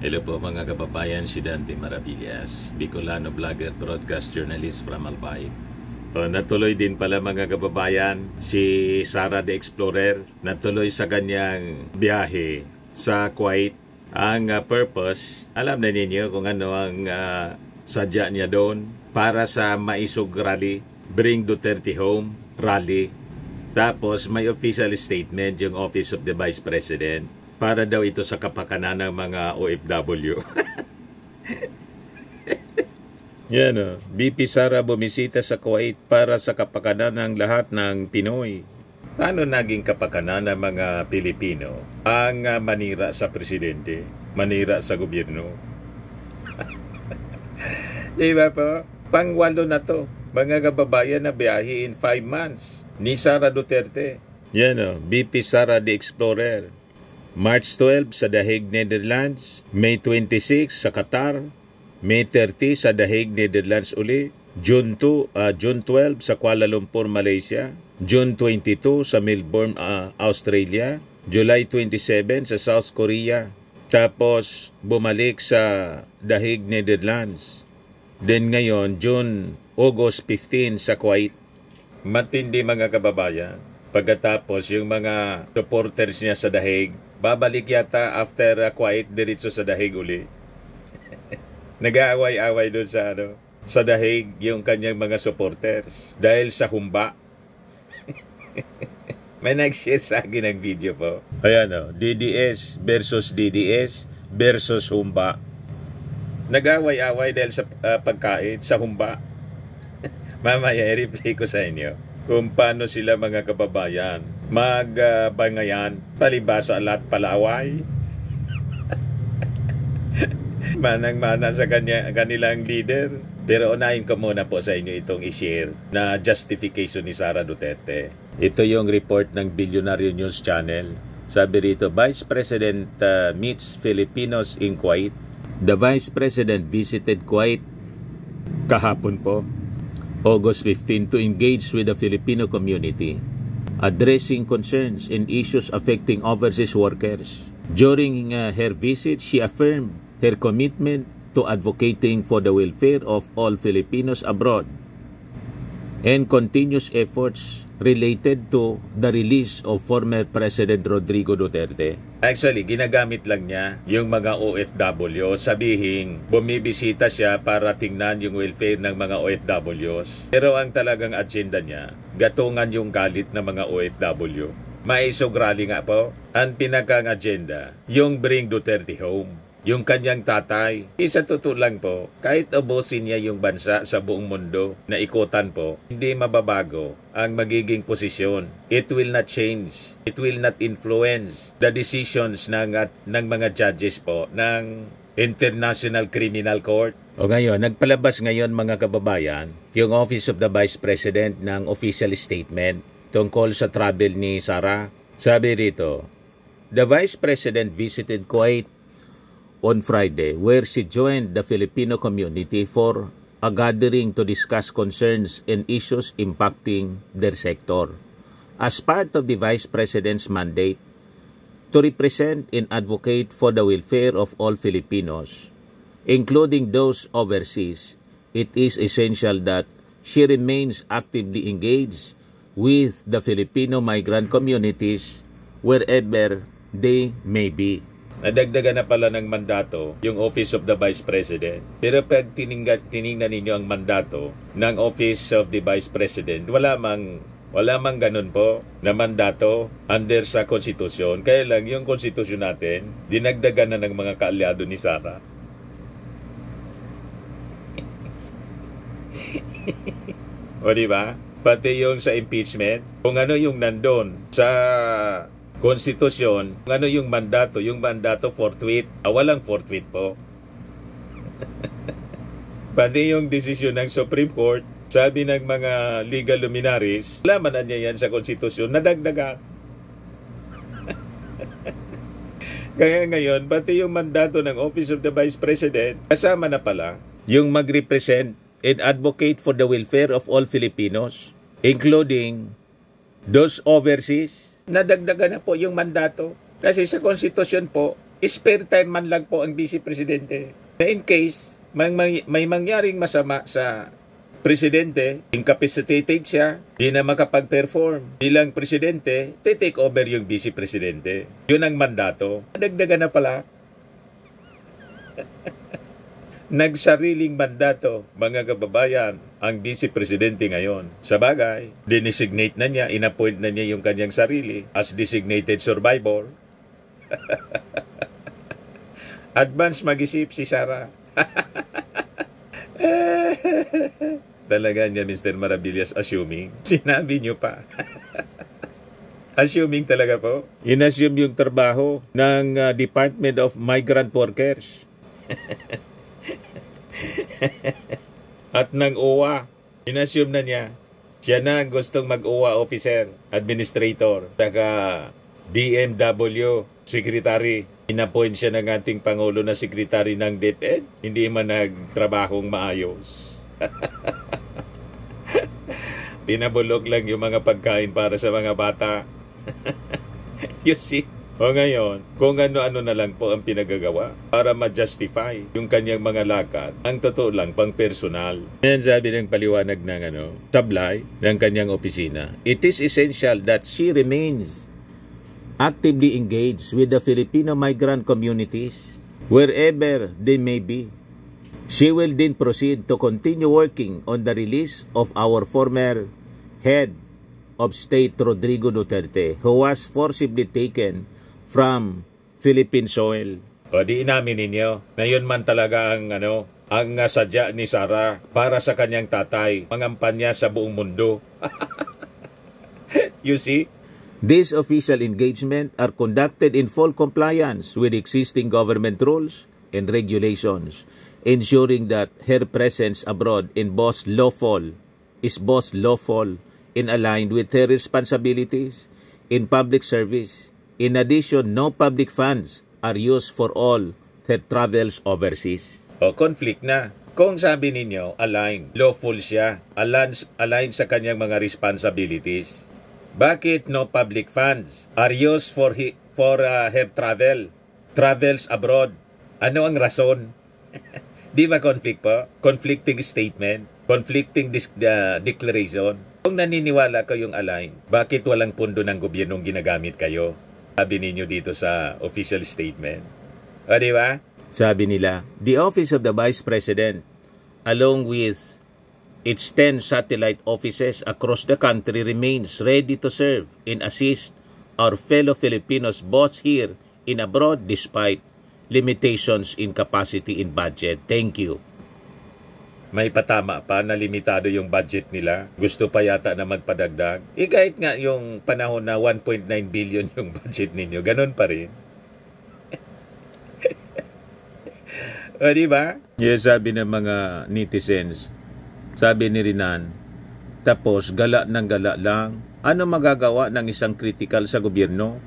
Hello po mga kababayan, si Dante Maravillas, Bicolano vlogger, broadcast journalist from Albay. Natuloy din pala mga kababayan, si Sarah the Explorer, natuloy sa kanyang biyahe sa Kuwait. Ang purpose, alam na ninyo kung ano ang sadya niya doon para sa Maisog Rally, Bring Duterte Home Rally. Tapos may official statement yung Office of the Vice President para daw ito sa kapakanan ng mga OFW. Yan o. BP Sara bumisita sa Kuwait para sa kapakanan ng lahat ng Pinoy. Paano naging kapakanan ng mga Pilipino ang manira sa presidente, manira sa gobyerno? Diba po? Pangwalo na to. Mga kababayan na biyahe in 5 months ni Sara Duterte. Yan o. BP Sara the Explorer. March 12 sa The Hague, Netherlands. May 26 sa Qatar. May 30 sa The Hague, Netherlands uli. June 12 sa Kuala Lumpur, Malaysia. June 22 sa Melbourne, Australia. July 27 sa South Korea. Tapos bumalik sa The Hague, Netherlands. Then ngayon, August 15 sa Kuwait. Matindi mga kababayan. Pagkatapos yung mga supporters niya sa The Hague, babalik yata after Kuwait diretso sa The Hague uli. Nag-aaway-away doon sa The Hague yung kanyang mga supporters dahil sa humba. May nag-share sa akin ng video po. Ayan o, DDS versus humba. Nag-aaway-away dahil sa pagkain, sa humba. Mamaya i-replay ko sa inyo kung paano sila mga kababayan magbangayan, palibasa at palaway. Manang-mana sa kanilang leader. Pero unahin ko muna po sa inyo itong i-share na justification ni Sara Duterte. Ito yung report ng Billionaire News Channel. Sabi rito, Vice President meets Filipinos in Kuwait. The Vice President visited Kuwait kahapon po, August 15, to engage with the Filipino community, addressing concerns and issues affecting overseas workers. During her visit, she affirmed her commitment to advocating for the welfare of all Filipinos abroad and continuous efforts related to the release of former President Rodrigo Duterte. Actually, ginagamit lang niya yung mga OFW. Sabihin, bumibisita siya para tingnan yung welfare ng mga OFWs. Pero ang talagang agenda niya, gatungan yung galit ng mga OFW. Maisog rally nga po. Ang pinakang agenda, yung Bring Duterte Home. Yung kanyang tatay, isa totoo lang po, kahit ubusin niya yung bansa sa buong mundo na ikutan po, hindi mababago ang magiging posisyon. It will not change. It will not influence the decisions ng mga judges po ng International Criminal Court. O ngayon, nagpalabas ngayon mga kababayan, yung Office of the Vice President ng official statement tungkol sa travel ni Sara. Sabi rito, the Vice President visited Kuwait on Friday, where she joined the Filipino community for a gathering to discuss concerns and issues impacting their sector. As part of the Vice President's mandate to represent and advocate for the welfare of all Filipinos, including those overseas, it is essential that she remains actively engaged with the Filipino migrant communities wherever they may be. Nadagdagan na pala ng mandato yung Office of the Vice President. Pero pag tiningnan ninyo ang mandato ng Office of the Vice President, wala mang ganun po na mandato under sa konstitusyon. Kaya lang yung konstitusyon natin, dinagdagan na ng mga kaalyado ni Sara. O diba? Pati yung sa impeachment, kung ano yung nandun sa konstitusyon, ano yung mandato? Yung mandato forthwith. Walang forthwith po. Pati yung desisyon ng Supreme Court, sabi ng mga legal luminaries, laman na niya yan sa konstitusyon, nadagdagan. Kaya ngayon, pati yung mandato ng Office of the Vice President, kasama na pala yung mag-represent and advocate for the welfare of all Filipinos, including those overseas. Nadagdagan na po yung mandato. Kasi sa konstitusyon po, spare time man lang po ang Vice Presidente. Na in case may mangyaring masama sa Presidente, incapacitated siya, di na makapag-perform bilang Presidente, take over yung Vice Presidente. Yun ang mandato. Dagdagan na pala. Nagsariling mandato, mga kababayan, ang Vice Presidente ngayon. Sa bagay, dinesignate na niya, inappoint na niya yung kanyang sarili as designated survivor. Advance mag-isip si Sara. Talaga niya, Mr. Maravillas, assuming. Sinabi niyo pa. Assuming talaga po. Inassume yung trabaho ng Department of Migrant Workers. At ng OWA, inassume na niya, siya na ang gustong mag-OWA officer, administrator, saka DMW, secretary. Inappoint siya ng ating Pangulo na secretary ng DepEd, hindi man nagtrabahong maayos. Pinabulok lang yung mga pagkain para sa mga bata. You see? O ngayon, kung ano-ano na lang po ang pinagagawa para ma-justify yung kanyang mga lakad, ang totoo lang pang personal. Yan sabi ng paliwanag ng tablay ng kanyang opisina. It is essential that she remains actively engaged with the Filipino migrant communities wherever they may be. She will then proceed to continue working on the release of our former head of state Rodrigo Duterte, who was forcibly taken from Philippine soil. O di inamin ninyo na yun man talaga ang sadya ni Sara para sa kanyang tatay, pangampan niya sa buong mundo. You see? These official engagement are conducted in full compliance with existing government rules and regulations, ensuring that her presence abroad is both lawful and aligned with her responsibilities in public service. In addition, no public funds are used for all her travels overseas. O, conflict na. Kung sabi ninyo, lawful siya, aligned sa kanyang mga responsibilities, bakit no public funds are used for her travels abroad? Ano ang rason? Di ba conflict po? Conflicting statement, conflicting declaration. Kung naniniwala kayong align, bakit walang pundo ng gobyernong ginagamit kayo? Sabi ninyo dito sa official statement. O di ba? Sabi nila, the Office of the Vice President, along with its 10 satellite offices across the country, remains ready to serve and assist our fellow Filipinos both here and abroad despite limitations in capacity and budget. Thank you. May patama pa na limitado yung budget nila. Gusto pa yata na magpadagdag. Kahit nga yung panahon na 1.9 billion yung budget ninyo, ganun pa rin. O, diba? Yes, sabi ng mga netizens, sabi ni Rinan, tapos gala ng gala lang. Ano magagawa ng isang critical sa gobyerno?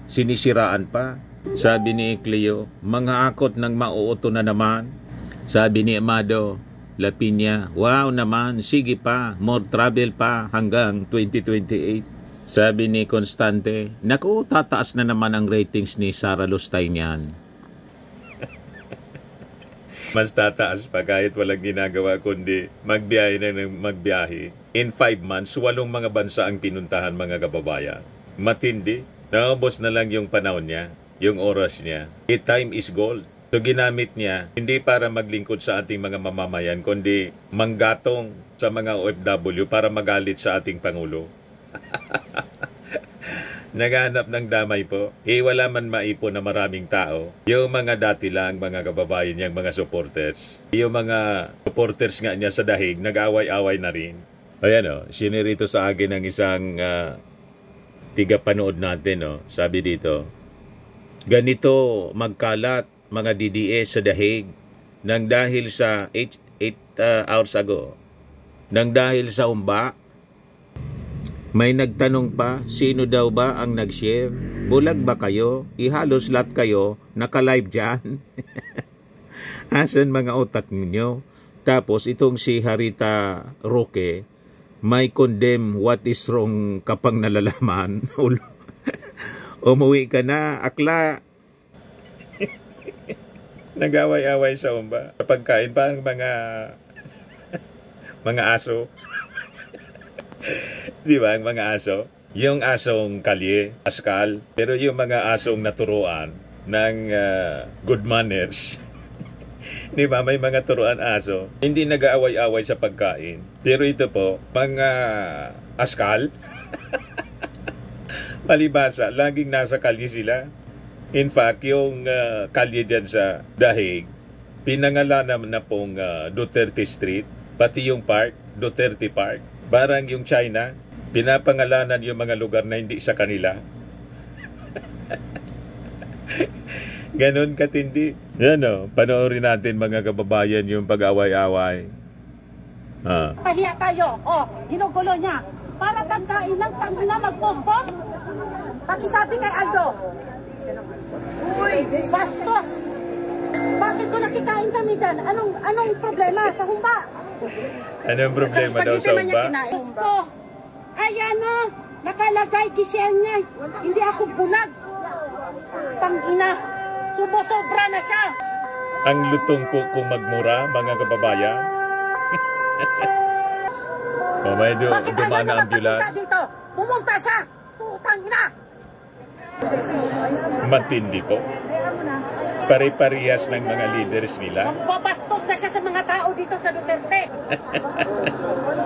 Sinisiraan pa. Sabi ni Cleo, mga akot ng mauuto na naman. Sabi ni Amado Lapinya, wow naman, sige pa, more travel pa hanggang 2028. Sabi ni Constante, naku, tataas na naman ang ratings ni Sara Lustay niyan. Mas tataas pa kahit walang ginagawa kundi magbiyahe na ng magbiyahe. In 5 months, 8 mga bansa ang pinuntahan, mga kababayan. Matindi. Naubos na lang yung panahon niya, yung oras niya. Time is gold. So ginamit niya, hindi para maglingkod sa ating mga mamamayan, kundi manggatong sa mga OFW para magalit sa ating Pangulo. Naghanap ng damay po. Wala man maipon na maraming tao. Yung mga dati lang, mga kababayan niyang mga supporters. Yung mga supporters nga niya sa dahig, nag-away-away na rin. Ayan sinirito sa akin ng isang tiga-panood natin. Sabi dito, ganito magkalat mga DDS sa dahig nang dahil sa 8 hours ago. Nang dahil sa umba, may nagtanong pa, sino daw ba ang nag-share? Bulag ba kayo? Ihalos lahat kayo naka-live dyan. Asan mga utak ninyo? Tapos itong si Harita Roque, may condemn what is wrong kapang nalalaman. Umuwi ka na, akla. Nag-away-away sa umba. Sa pagkain pa ang mga aso. Di ba, ang mga aso? Yung asong kalye, Pascal, pero yung mga asong naturuan ng good manners. Di ba, may mga turuan aso. Hindi nag-aaway-away sa pagkain. Pero ito po, mga askal, palibasa, laging nasa kalye sila. In fact, yung kalye dyan sa Dahig, pinangalanan na pong Duterte Street, pati yung park, Duterte Park. Barang yung China, pinapangalanan yung mga lugar na hindi sa kanila. Ganon katindi. Yan o, panoorin natin mga kababayan yung pag-away-away. Pahiya tayo. Ginugulo niya. Para tanggain lang, tangina mag-post-post. Pakisabi kay Aldo. Uy, bastos. Bakit ko nakikain kami dyan? Anong problema sa humba? Anong problema daw sa humba? Gusto. Ayan o, nakalagay kisyan niya. Hindi ako bulag. Tangina. Subo-sobra na siya. Ang lutong po kung magmura, mga kababayan. May dumaan na ambulan. Dito? Pumunta siya. Tangina. Matindi po. Pare-parehas ng mga leaders nila. Magpapastos na siya sa mga tao dito sa Duterte.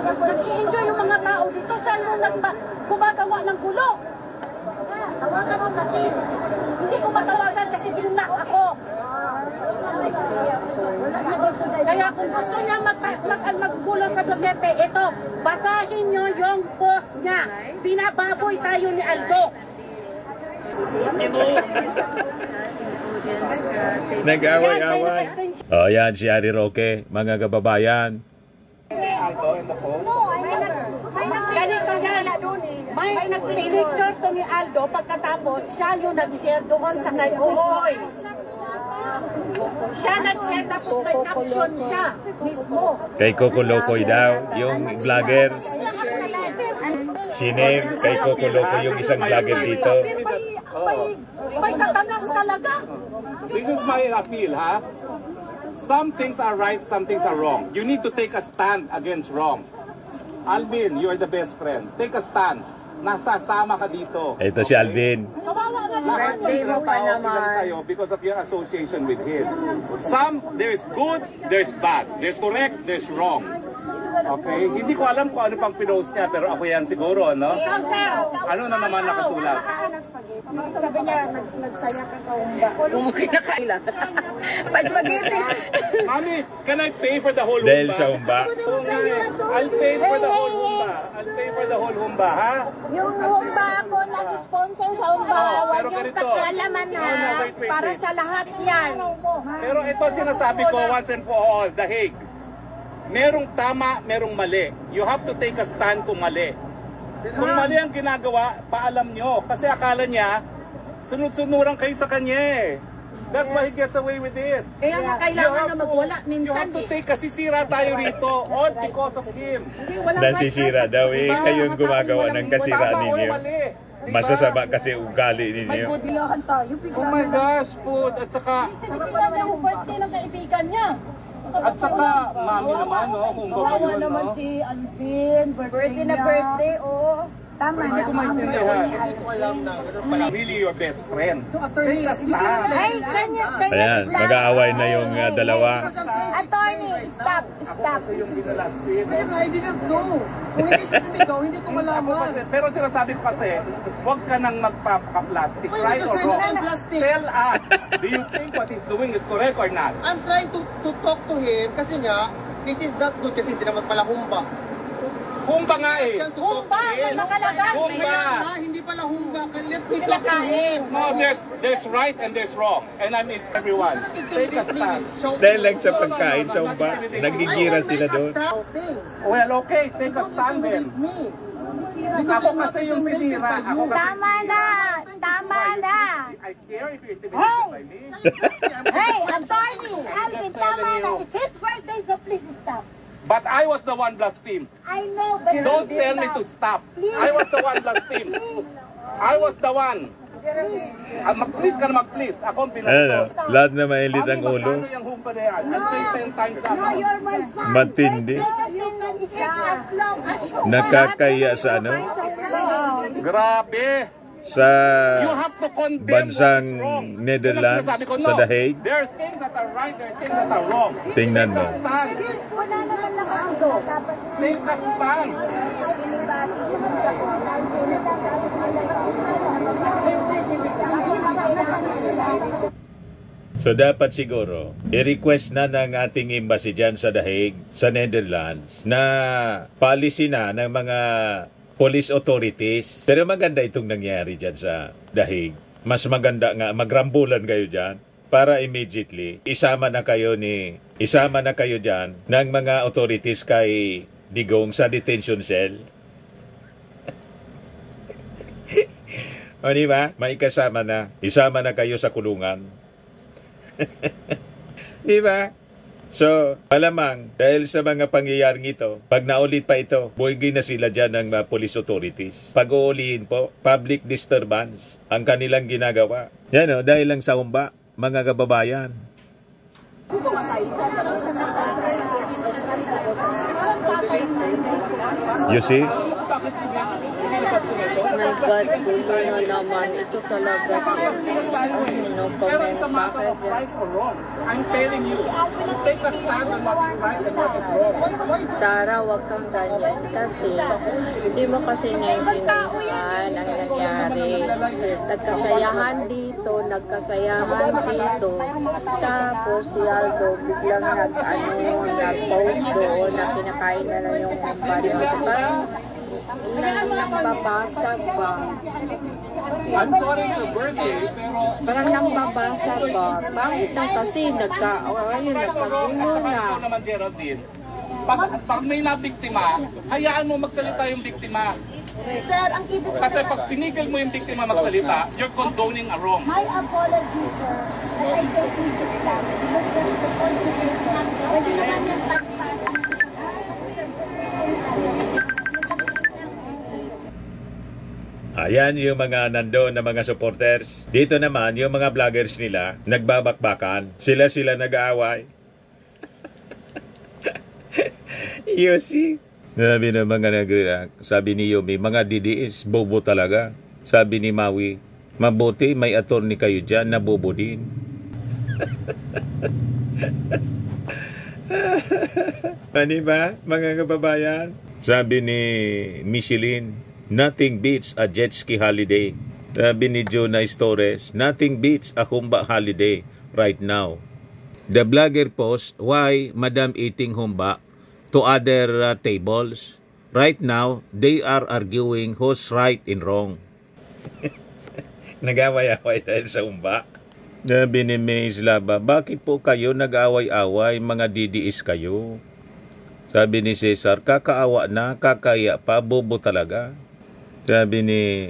Nag-i-enjoy yung mga tao dito. Siya nung gumagawa ng gulo. Tawagan mo kasi. Hindi ko matawagan kasi binunak ako. Kaya kung gusto niya maggulo sa Duterte, ito, basahin nyo yung post niya. Binababoy tayo ni Aldo. Nag-away-away. Yan si Harry Roque, mga kababayan. May nag-picture to ni Aldo pagkatapos siya yung nag-share doon sa kay Ohoy. Siya nag-share tapos may caption siya mismo. Kay Coco Locoy daw, yung vlogger. Sinem, kay Coco Locoy yung isang vlogger dito. May satanas talaga. This is my appeal, ha? Some things are right, some things are wrong. You need to take a stand against wrong. Alvin, you are the best friend. Take a stand. Nasasama ka dito. Ito si Alvin. Birthday mo pa naman. Because of your association with him. There's good, there's bad. There's correct, there's wrong. Okay? Hindi ko alam kung ano pang pinost niya, pero ako yan siguro, no? Ano na naman nakasulat? Sabi niya, nagsaya ka sa humba. Kumukin na kaila. Pa-spaghetti. Mami, can I pay for the whole Dahil humba? sa humba. I'll pay for the whole humba. I'll pay for the whole humba, ha? Yung humba ako nag-sponsor sa humba. Huwag yung kakalaman na para sa lahat yan. Pero ito sinasabi ko once and for all, Dahig. Merong tama, merong mali. You have to take a stand kung mali. Kung mali ang ginagawa, paalam nyo. Kasi akala niya, sunod-sunuran kayo sa kanya eh. That's why he gets away with it. Kaya nga kailangan na magwala You minsan have to take, kasi sira tayo rito, all because of him. Nasisira daw eh. Kayong gumagawa ng kasiraan Tama o ninyo. mali. Masasama kasi ugali ninyo. Oh my gosh, food. At saka, Sila ng birthday ng kaibigan niya. mami naman, no? Kung Kawawa yun, naman no? si Alvin, birthday na niya. birthday, oh. Tama Hindi na. ko maintindihan. Really your best friend. Take a stand. Ay, kanya, Ayan, mag-aaway na yung dalawa. Attorney, stop. Yung ginalaspin. Kaya nga, I didn't know. Kung hindi siya sumigaw, hindi ko malaman. Pero sinasabi ko kasi, huwag ka nang magpapaka-plastic, Why right or because wrong? I'm plastic? Tell us, do you think what he's doing is correct or not? I'm trying to talk to him kasi nga, this is not good kasi hindi naman pala humba. Humba nga eh. Humba, may nakalagay. Humba. Kaya nga, hindi pala humba. Let me talk to him. No, there's right and there's wrong. And I mean everyone. Take a stand. Dahil lang sa pagkain sa humba, nagigira sila doon. Well, okay, take a stand then. Ako kasi yung sinira. Ako kasi Tama na. Tama na. I care if you're intimidated by me. Hey, attorney, Alvin, tama na. It's his birthday, so please stop. But I was the one blasphemed. I know, but Don't tell me to stop. I was the one blasphemed. I was the one. Mag-please ka na mag-please. Ako ang Ano, pinastos. lahat na mainit ang ulo. Ano yung humpa na yan? I'll pay 10 times that. No, you're my son. Matindi. You can eat as long as you Nakakaya sa ano? Grabe. Sa You have to condemn bansang what is wrong. Netherlands, Sinasabi ko, sa no. The Hague. There are things that are right, there are things that are wrong. Tingnan mo. Stand. wala naman nakaando. Take a stand. So dapat siguro, i-request na ng ating embassy dyan sa The Hague, sa Netherlands, na policy na ng mga police authorities. Pero maganda itong nangyari dyan sa The Hague. Mas maganda nga, magrambulan kayo dyan para immediately isama na kayo dyan ng mga authorities kay Digong sa detention cell. O diba? May kasama na. Isama na kayo sa kulungan. Diba? So, malamang, dahil sa mga pangyayaring ito, pag naulit pa ito, buwigi na sila dyan ng police authorities. Pag-uulihin po, public disturbance ang kanilang ginagawa. Yan o, dahil lang sa humba, mga kababayan. You see? My God, gulo na naman. Ito talaga siya. No comment. Bakit yan? Right or wrong. I'm telling you, to take a stand on what is right and what is wrong. Sarah, wag kang ganyan kasi hindi mo kasi naiintindihan ang nangyari. Nagkasayahan dito, tapos si Aldo biglang nag-post doon na kinakain na lang yung bari mo. Parang nambabasag ba? I'm sorry for birthday, pero Parang nambabasag ba? Bakit nang kasi nagkagulo na? Ito naman, Geraldine, pag may nabiktima, hayaan mo magsalita yung biktima. Sir, ang ibig Kasi pag pinigil mo yung biktima magsalita, you're condoning a wrong. my apology, sir. And I say please stop. Because there is a consequence na pwede naman yung Ayan yung mga nandoon na mga supporters. Dito naman, yung mga vloggers nila, nagbabakbakan. Sila nag-aaway. You see? Sabi ng mga nag-react. Sabi ni Yumi, mga DDS, bobo talaga. Sabi ni Maui, mabuti may attorney kayo dyan na bobo din. Ano ba, mga kababayan? Sabi ni Michelin, nothing beats a jet ski holiday. Sabi ni Jonas Torres, nothing beats a humba holiday right now. The blogger post, why Madam eating humba to other tables? Right now, they are arguing who's right and wrong. Nag-away-away dahil sa humba. Sabi ni Maze Laba, bakit po kayo nag-away-away, mga DDS kayo? Sabi ni Cesar, kakaawa na, kakaya pa, bobo talaga. Sabi ni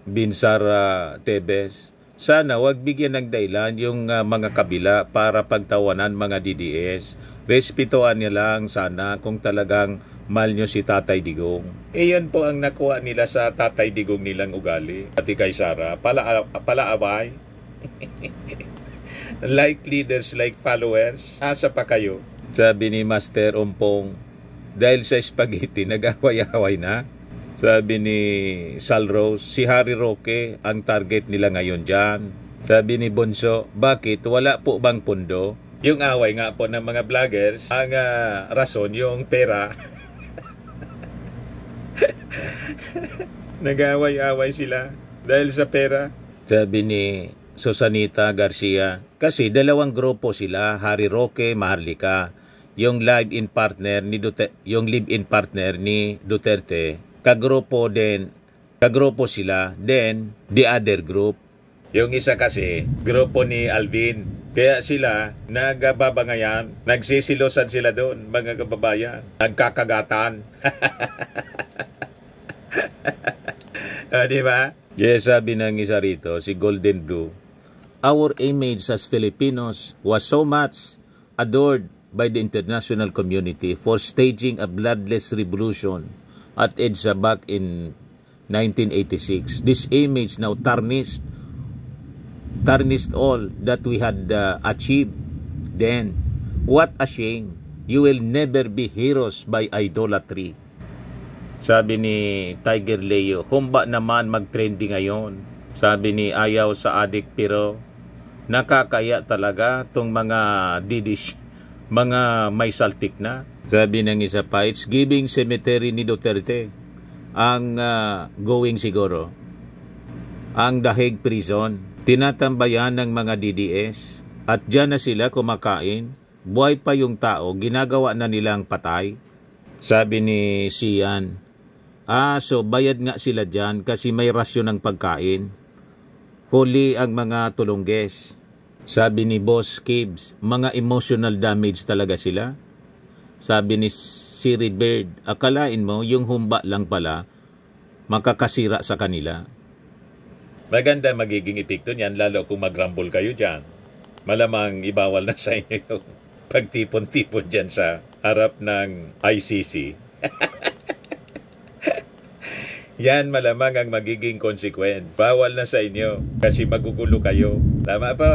Binsara Tebes, sana wag bigyan ng dahilan yung mga kabila para pagtawanan mga DDS. Respetuhan niya lang sana kung talagang mahal nyo si Tatay Digong. Iyon po ang nakuha nila sa Tatay Digong nilang ugali. Pati kay Sara, palaaway. Like leaders, like followers. Asa pa kayo? Sabi ni Master Ompong, dahil sa spaghetti, nag-away-away na. Sabi ni Sal Rose, si Harry Roque ang target nila ngayon dyan. Sabi ni Bonso, bakit wala po bang pundo? Yung away nga po ng mga vloggers, ang rason yung pera. Nag-away-away sila dahil sa pera. Sabi ni Susanita Garcia, kasi dalawang grupo sila, Harry Roque, Maharlika. Yung live-in partner ni Duterte, kagrupo sila, then the other group. Yung isa kasi, grupo ni Alvin. Kaya sila, nagbabangayan, nagsisilosan sila doon, mga kababayan. Nagkakagatan. Diba? Yes, sabi ng isa rito, si Golden Blue, our image as Filipinos was so much adored by the international community for staging a bloodless revolution at EDSA back in 1986. This image now tarnished tarnished all that we had achieved. Then, what a shame. You will never be heroes by idolatry. Sabi ni Tiger Leo, humba naman mag-trendy ngayon. Sabi ni ayaw sa adik pero nakakaya talaga tong mga didish, mga may saltik na. Sabi ng isa pa, it's giving cemetery ni Duterte ang going siguro. Ang The Hague Prison, tinatambayan ng mga DDS at dyan na sila kumakain. Buhay pa yung tao, ginagawa na nilang patay. Sabi ni Sian, so bayad nga sila dyan kasi may rasyon ng pagkain. Huli ang mga tulungges. Sabi ni Boss Kibbs, mga emotional damage talaga sila. Sabi ni Siri Bird, akalain mo yung humba lang pala makakasira sa kanila. Maganda magiging epekto niyan lalo kung mag-rumble kayo dyan. Malamang ibawal na sa inyo yung pagtipon-tipon dyan sa harap ng ICC. Yan malamang ang magiging consequence. Bawal na sa inyo kasi magugulo kayo. Tama po?